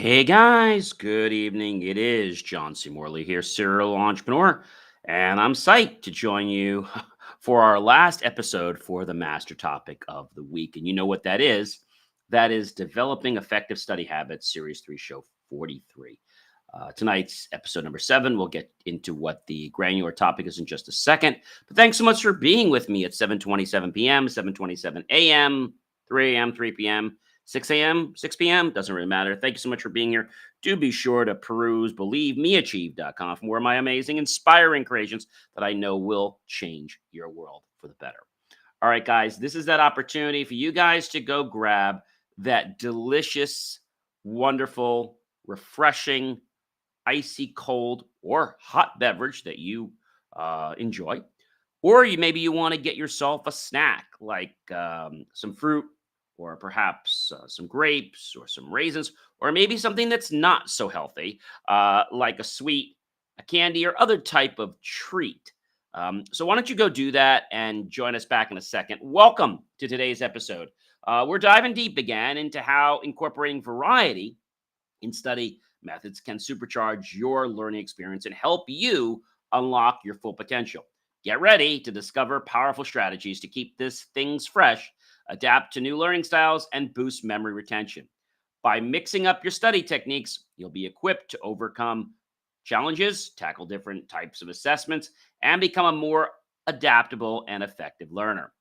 Hey guys, good evening. It is John C. Morley here, serial entrepreneur, and I'm psyched to join you for our last episode for the master topic of the week. And you know what that is? That is Developing Effective Study Habits, Series 3, Show 43. Tonight's episode number 7. We'll get into what the granular topic is in just a second. But thanks so much for being with me at 7:27 p.m., 7:27 a.m., 3 a.m., 3 p.m., 6 a.m., 6 p.m. Doesn't really matter. Thank you so much for being here. Do be sure to peruse believemeachieve.com for more of my amazing, inspiring creations that I know will change your world for the better. All right, guys, this is that opportunity for you guys to go grab that delicious, wonderful, refreshing, icy cold or hot beverage that you enjoy. Or maybe you want to get yourself a snack like some fruit or perhaps some grapes or some raisins, or maybe something that's not so healthy, like a sweet, a candy, or other type of treat. So why don't you go do that and join us back in a second. Welcome to today's episode. We're diving deep again into how incorporating variety in study methods can supercharge your learning experience and help you unlock your full potential. Get ready to discover powerful strategies to keep things fresh, adapt to new learning styles, and boost memory retention. By mixing up your study techniques, you'll be equipped to overcome challenges, tackle different types of assessments, and become a more adaptable and effective learner.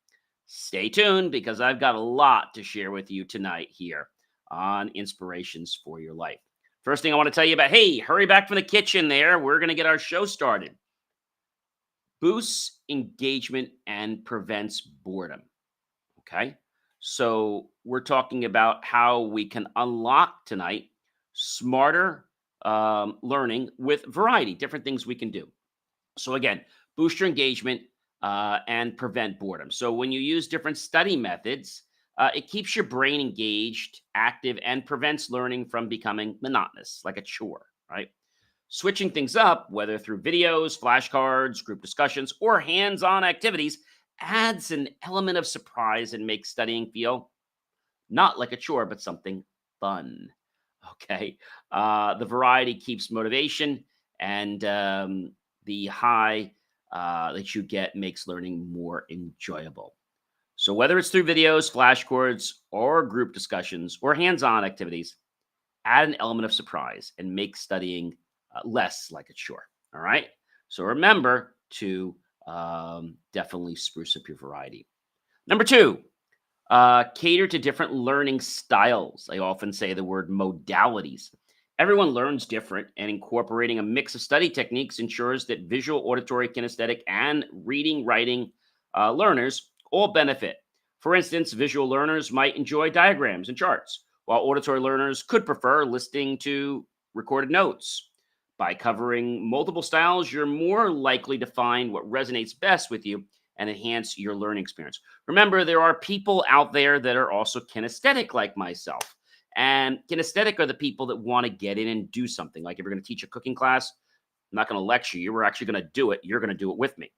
Stay tuned because I've got a lot to share with you tonight here on Inspirations for Your Life. First thing I want to tell you about, hey, hurry back from the kitchen there. We're going to get our show started. Boosts engagement and prevents boredom. Okay. So we're talking about how we can unlock tonight smarter learning with variety, different things we can do. So again, boost your engagement and prevent boredom. So when you use different study methods, it keeps your brain engaged, active, and prevents learning from becoming monotonous, like a chore, right? Switching things up, whether through videos, flashcards, group discussions, or hands-on activities, adds an element of surprise and makes studying feel not like a chore, but something fun. Okay. The variety keeps motivation, and the high that you get makes learning more enjoyable. So, whether it's through videos, flashcards, or group discussions, or hands on activities, add an element of surprise and make studying less like a chore. All right. So, remember to definitely spruce up your variety. Number 2, cater to different learning styles. I often say the word modalities. Everyone learns different, and incorporating a mix of study techniques ensures that visual, auditory, kinesthetic, and reading, writing learners all benefit. For instance, visual learners might enjoy diagrams and charts, while auditory learners could prefer listening to recorded notes. By covering multiple styles, you're more likely to find what resonates best with you and enhance your learning experience. Remember, there are people out there that are also kinesthetic, like myself. And kinesthetic are the people that want to get in and do something. Like if you're going to teach a cooking class, I'm not going to lecture you. We're actually going to do it. You're going to do it with me.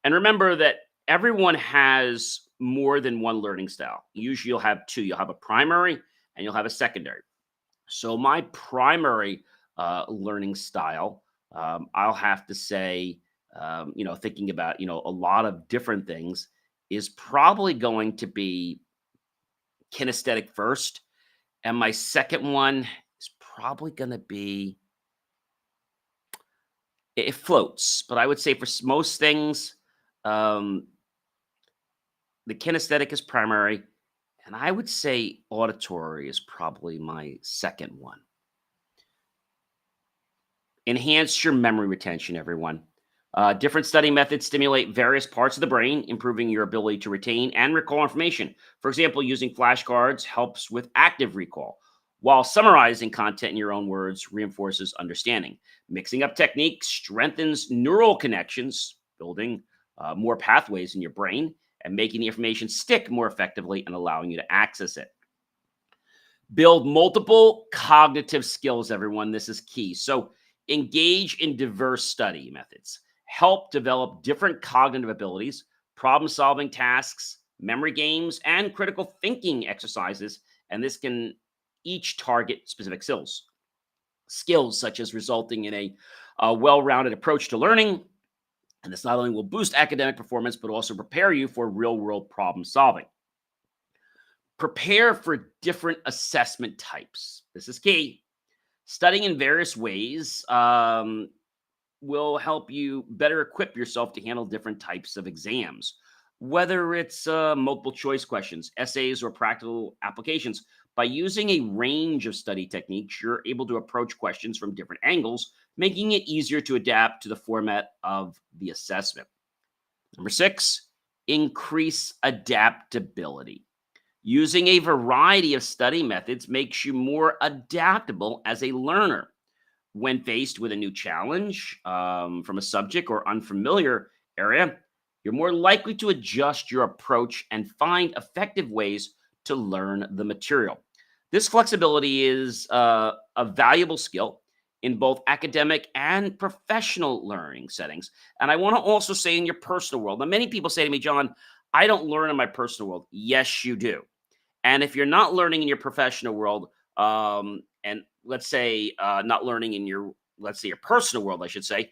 And remember that everyone has more than one learning style. Usually you'll have two. You'll have a primary and you'll have a secondary. So my primary learning style, I'll have to say, thinking about, a lot of different things, is probably going to be kinesthetic first. And my second one is probably going to be, it floats, but I would say for most things, um, the kinesthetic is primary. And I would say auditory is probably my second one. Enhance your memory retention, everyone. Different study methods stimulate various parts of the brain, improving your ability to retain and recall information. For example, using flashcards helps with active recall, while summarizing content in your own words reinforces understanding. Mixing up techniques strengthens neural connections, building more pathways in your brain and making the information stick more effectively and allowing you to access it. Build multiple cognitive skills, everyone. This is key. So, engage in diverse study methods. Help develop different cognitive abilities, problem solving tasks, memory games, and critical thinking exercises. And this can each target specific skills. skills, such as resulting in a well-rounded approach to learning. And this not only will boost academic performance, but also prepare you for real-world problem solving. Prepare for different assessment types. This is key. Studying in various ways will help you better equip yourself to handle different types of exams, whether it's multiple choice questions, essays, or practical applications. By using a range of study techniques, you're able to approach questions from different angles, making it easier to adapt to the format of the assessment. Number 6, increase adaptability. Using a variety of study methods makes you more adaptable as a learner. When faced with a new challenge from a subject or unfamiliar area, you're more likely to adjust your approach and find effective ways to learn the material. This flexibility is a valuable skill in both academic and professional learning settings. And I want to also say in your personal world. Now, many people say to me, John, I don't learn in my personal world. Yes, you do. And if you're not learning in your professional world, and let's say not learning in your, let's say your personal world, I should say,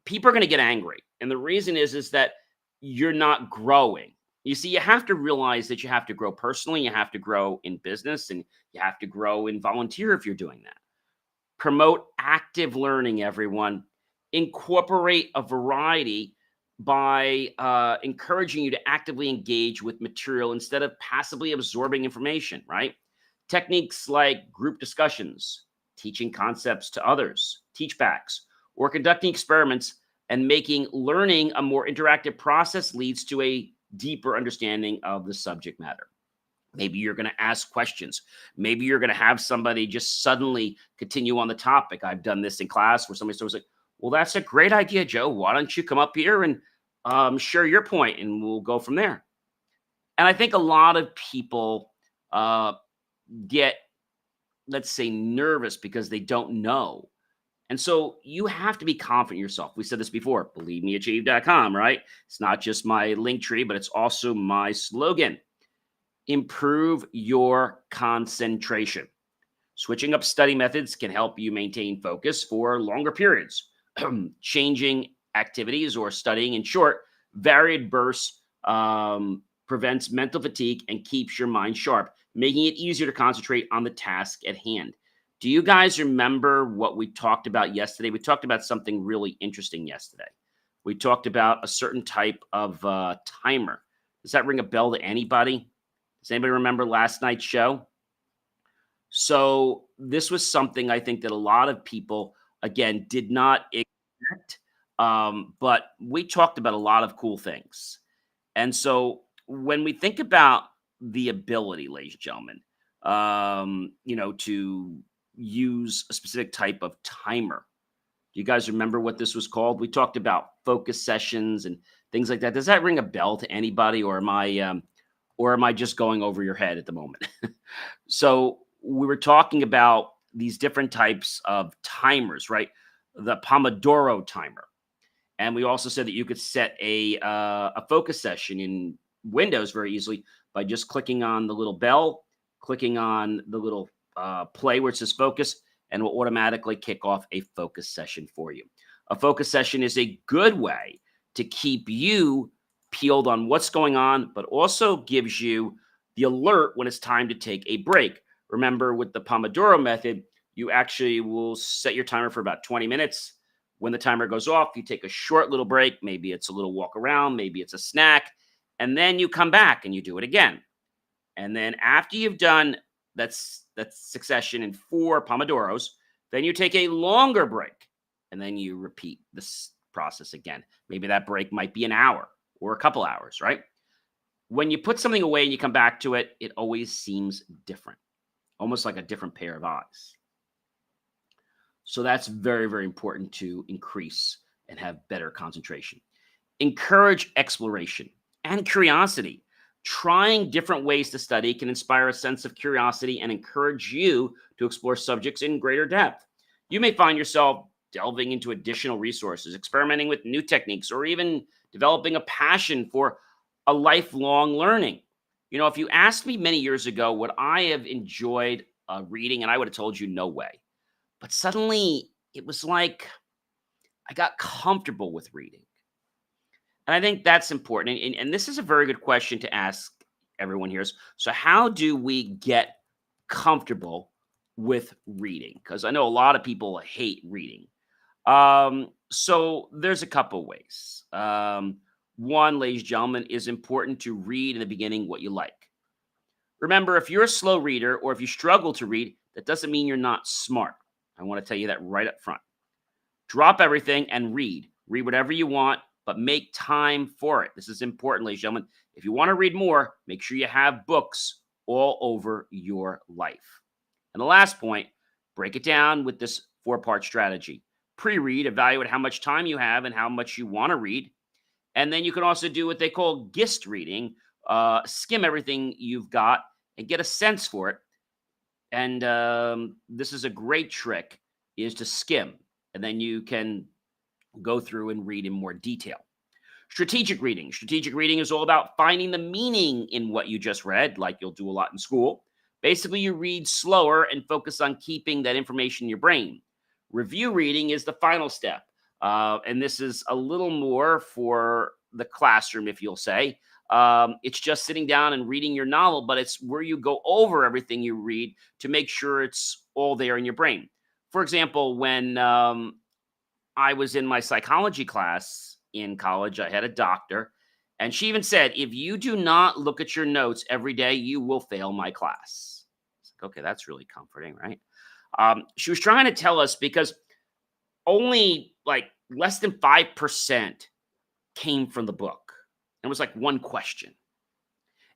people are going to get angry. And the reason is that you're not growing. You see, you have to realize that you have to grow personally, you have to grow in business, and you have to grow in volunteer if you're doing that. Promote active learning, everyone. Incorporate a variety by encouraging you to actively engage with material instead of passively absorbing information, right? Techniques like group discussions, teaching concepts to others, teachbacks, or conducting experiments and making learning a more interactive process leads to a deeper understanding of the subject matter. Maybe you're going to ask questions. Maybe you're going to have somebody just suddenly continue on the topic. I've done this in class where somebody was like, well, that's a great idea, Joe. Why don't you come up here and share your point, and we'll go from there. And I think a lot of people get, let's say, nervous because they don't know. And so you have to be confident in yourself. We said this before, believemeachieve.com, right? It's not just my link tree, but it's also my slogan. Improve your concentration. Switching up study methods can help you maintain focus for longer periods. Changing activities or studying in short, varied bursts prevents mental fatigue and keeps your mind sharp, making it easier to concentrate on the task at hand. Do you guys remember what we talked about yesterday? We talked about something really interesting yesterday. We talked about a certain type of timer. Does that ring a bell to anybody? Does anybody remember last night's show? So this was something I think that a lot of people, again, did not expect. But we talked about a lot of cool things. And so when we think about the ability, ladies and gentlemen, to use a specific type of timer. Do you guys remember what this was called? We talked about focus sessions and things like that. Does that ring a bell to anybody, or am I just going over your head at the moment? So we were talking about these different types of timers, right? The Pomodoro timer. And we also said that you could set a focus session in Windows very easily by just clicking on the little bell, clicking on the little play where it says focus, and will automatically kick off a focus session for you. A focus session is a good way to keep you peeled on what's going on, but also gives you the alert when it's time to take a break. Remember, with the Pomodoro method, you actually will set your timer for about 20 minutes. When the timer goes off, you take a short little break. Maybe it's a little walk around, maybe it's a snack, and then you come back and you do it again. And then after you've done that succession in 4 Pomodoros, then you take a longer break, and then you repeat this process again. Maybe that break might be an hour or a couple hours, right? When you put something away and you come back to it, it always seems different, almost like a different pair of eyes. So that's very, very important to increase and have better concentration. Encourage exploration and curiosity. Trying different ways to study can inspire a sense of curiosity and encourage you to explore subjects in greater depth. You may find yourself delving into additional resources, experimenting with new techniques, or even developing a passion for a lifelong learning. You know, if you asked me many years ago would I have enjoyed reading, and I would have told you no way. But suddenly it was like I got comfortable with reading. And I think that's important. And this is a very good question to ask everyone here. So, how do we get comfortable with reading? Because I know a lot of people hate reading. So, there's a couple ways. One, ladies and gentlemen, is important to read in the beginning what you like. Remember, if you're a slow reader or if you struggle to read, that doesn't mean you're not smart. I want to tell you that right up front. Drop everything and read. Read whatever you want, but make time for it. This is important, ladies and gentlemen. If you want to read more, make sure you have books all over your life. And the last point, break it down with this four-part strategy. Pre-read, evaluate how much time you have and how much you want to read. And then you can also do what they call gist reading, skim everything you've got and get a sense for it. And this is a great trick, is to skim. And then you can go through and read in more detail. Strategic reading. Strategic reading is all about finding the meaning in what you just read, like you'll do a lot in school. Basically, you read slower and focus on keeping that information in your brain. Review reading is the final step. And this is a little more for the classroom, if you'll say. It's just sitting down and reading your novel, but it's where you go over everything you read to make sure it's all there in your brain. For example, when I was in my psychology class in college, I had a doctor, and she even said, if you do not look at your notes every day, you will fail my class. It's like, okay, that's really comforting, right? She was trying to tell us because only like less than 5% came from the book. It was like one question.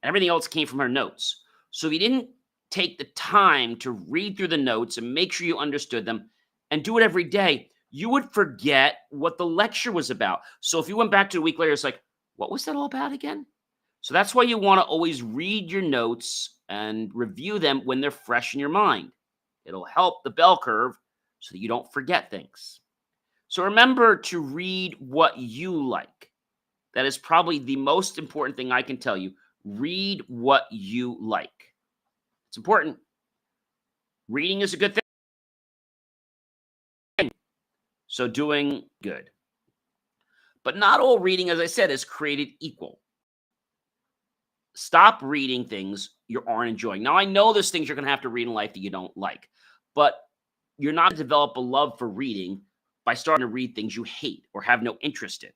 Everything else came from her notes. So if you didn't take the time to read through the notes and make sure you understood them and do it every day, you would forget what the lecture was about. So if you went back to a week later, it's like, what was that all about again? So that's why you want to always read your notes and review them when they're fresh in your mind. It'll help the bell curve so that you don't forget things. So remember to read what you like. That is probably the most important thing I can tell you. Read what you like. It's important. Reading is a good thing. So doing good. But not all reading, as I said, is created equal. Stop reading things you aren't enjoying. Now, I know there's things you're going to have to read in life that you don't like, but you're not going to develop a love for reading by starting to read things you hate or have no interest in.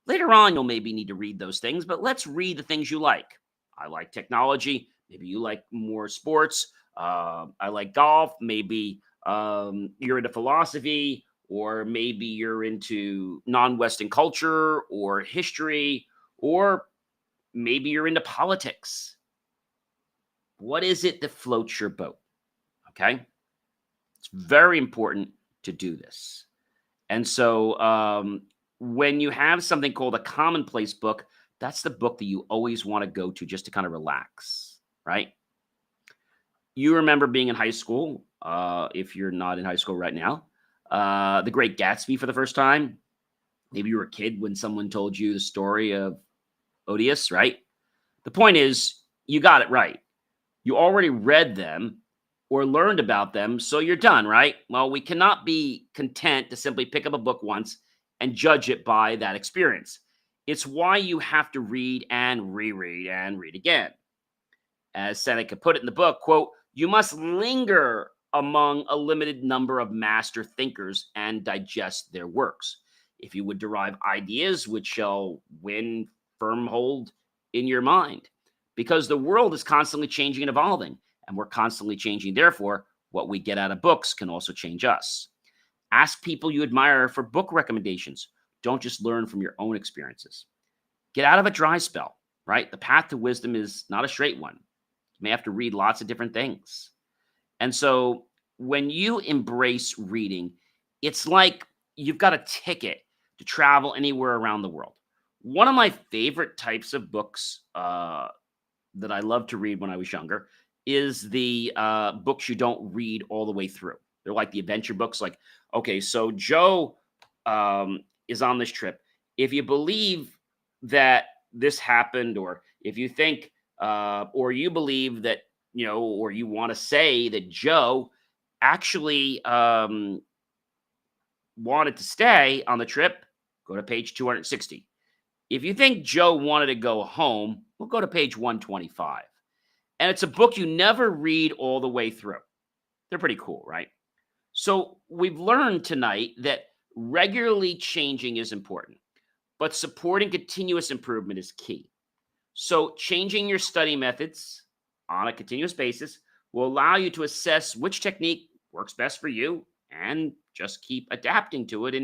Later on, you'll maybe need to read those things, but let's read the things you like. I like technology. Maybe you like more sports. I like golf. Maybe you're into philosophy, or maybe you're into non-Western culture or history, or maybe you're into politics. What is it that floats your boat? Okay. It's very important to do this. And so when you have something called a commonplace book, that's the book that you always want to go to just to kind of relax, right? You remember being in high school, if you're not in high school right now, The Great Gatsby for the first time. Maybe you were a kid when someone told you the story of Odious, right? The point is, you got it right. You already read them or learned about them, so you're done, right? Well, we cannot be content to simply pick up a book once and judge it by that experience. It's why you have to read and reread and read again. As Seneca put it in the book, quote, you must linger among a limited number of master thinkers and digest their works. If you would derive ideas which shall win firm hold in your mind, because the world is constantly changing and evolving, and we're constantly changing. Therefore, what we get out of books can also change us. Ask people you admire for book recommendations. Don't just learn from your own experiences. Get out of a dry spell, right? The path to wisdom is not a straight one. You may have to read lots of different things. And so when you embrace reading, it's like you've got a ticket to travel anywhere around the world. One of my favorite types of books that I loved to read when I was younger is the books you don't read all the way through. They're like the adventure books. Like, okay, so Joe is on this trip. If you believe that this happened, or if you think, or you believe that, or you want to say that Joe actually wanted to stay on the trip, go to page 260. If you think Joe wanted to go home, we'll go to page 125. And it's a book you never read all the way through. They're pretty cool, right? So we've learned tonight that regularly changing is important, but supporting continuous improvement is key. So changing your study methods on a continuous basis will allow you to assess which technique works best for you and just keep adapting to it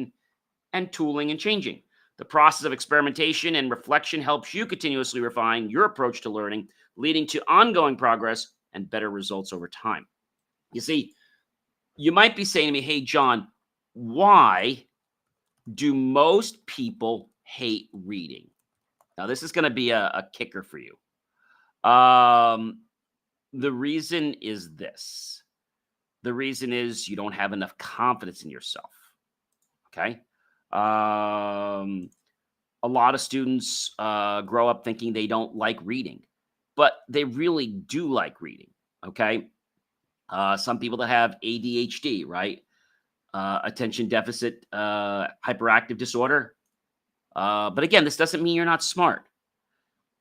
and tooling and changing. The process of experimentation and reflection helps you continuously refine your approach to learning, leading to ongoing progress and better results over time. You see, you might be saying to me, hey, John, why do most people hate reading? Now, this is going to be a kicker for you. The reason is this. The reason is you don't have enough confidence in yourself. Okay. A lot of students grow up thinking they don't like reading, but they really do like reading. Okay. Some people that have ADHD, right? Attention deficit hyperactive disorder. But again, this doesn't mean you're not smart.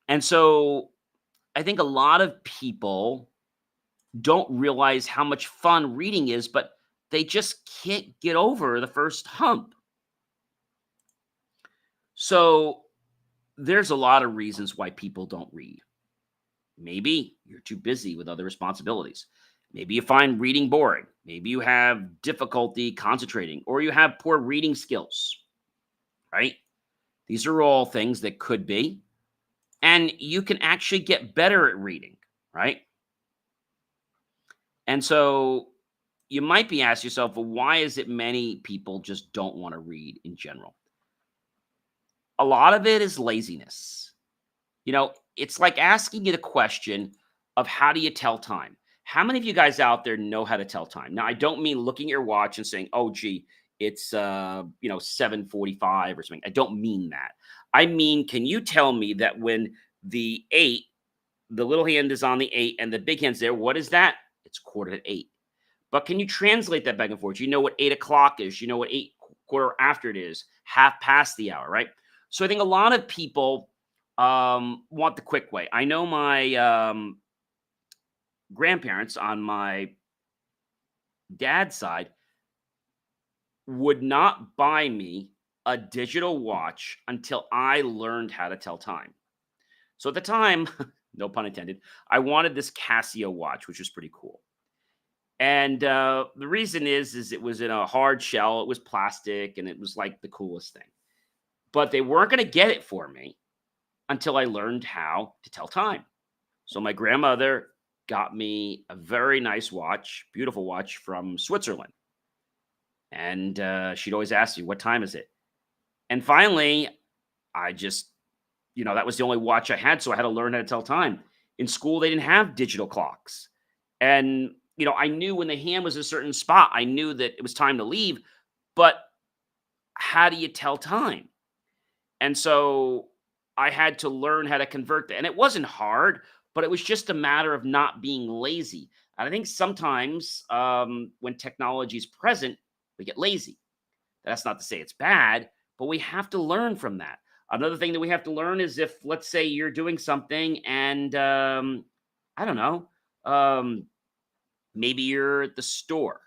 And so I think a lot of people don't realize how much fun reading is, but they just can't get over the first hump. So there's a lot of reasons why people don't read. Maybe you're too busy with other responsibilities. Maybe you find reading boring. Maybe you have difficulty concentrating, or you have poor reading skills, right? These are all things that could be. And you can actually get better at reading, right? And so you might be asking yourself, well, why is it many people just don't want to read in general? A lot of it is laziness. It's like asking you the question of how do you tell time? How many of you guys out there know how to tell time? Now, I don't mean looking at your watch and saying, oh, gee, it's 7:45 or something. I don't mean that. I mean, can you tell me that when the 8, the little hand is on the 8 and the big hand's there, what is that? It's 7:45. But can you translate that back and forth? You know what 8 o'clock is. You know what 8 quarter after it is, half past the hour, right? So I think a lot of people want the quick way. I know my grandparents on my dad's side would not buy me a digital watch until I learned how to tell time. So at the time, no pun intended, I wanted this Casio watch, which was pretty cool. And the reason is it was in a hard shell. It was plastic, and it was like the coolest thing. But they weren't going to get it for me until I learned how to tell time. So my grandmother got me a very nice watch, beautiful watch from Switzerland. And she'd always ask me, what time is it? And finally, I just, that was the only watch I had. So I had to learn how to tell time. In school, they didn't have digital clocks. And, I knew when the hand was a certain spot, I knew that it was time to leave. But how do you tell time? And so I had to learn how to convert that. And it wasn't hard, but it was just a matter of not being lazy. And I think sometimes when technology is present, we get lazy. That's not to say it's bad, but we have to learn from that. Another thing that we have to learn is if, let's say, you're doing something and I don't know, maybe you're at the store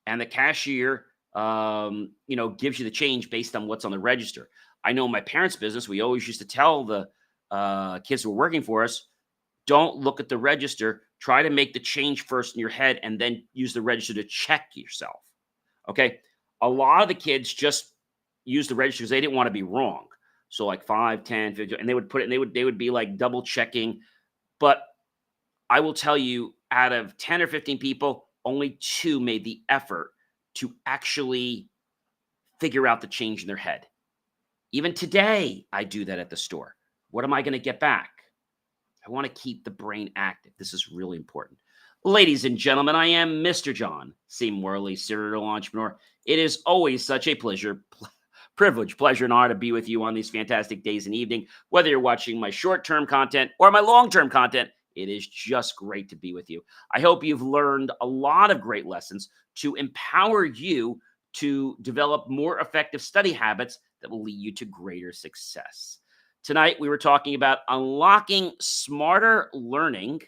and the cashier, gives you the change based on what's on the register. I know in my parents' business, we always used to tell the kids who were working for us, don't look at the register. Try to make the change first in your head and then use the register to check yourself. Okay. A lot of the kids just use the register because they didn't want to be wrong. So like 5, 10, 15, and they would put it, and they would be like double checking. But I will tell you, out of 10 or 15 people, only 2 made the effort to actually figure out the change in their head. Even today, I do that at the store. What am I going to get back? I want to keep the brain active. This is really important. Ladies and gentlemen, I am Mr. John C. Morley, serial entrepreneur. It is always such a privilege, pleasure, and honor to be with you on these fantastic days and evening. Whether you're watching my short-term content or my long-term content, It is just great to be with you. I hope you've learned a lot of great lessons to empower you to develop more effective study habits that will lead you to greater success. Tonight, we were talking about unlocking smarter learning.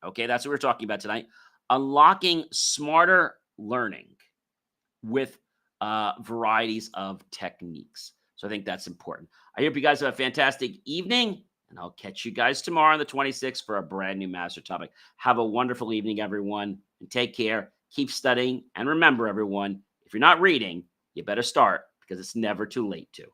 Okay, that's what we're talking about tonight. Unlocking smarter learning with varieties of techniques. So I think that's important. I hope you guys have a fantastic evening, and I'll catch you guys tomorrow on the 26th for a brand new master topic. Have a wonderful evening, everyone, and take care. Keep studying. And remember, everyone, if you're not reading, you better start because it's never too late to.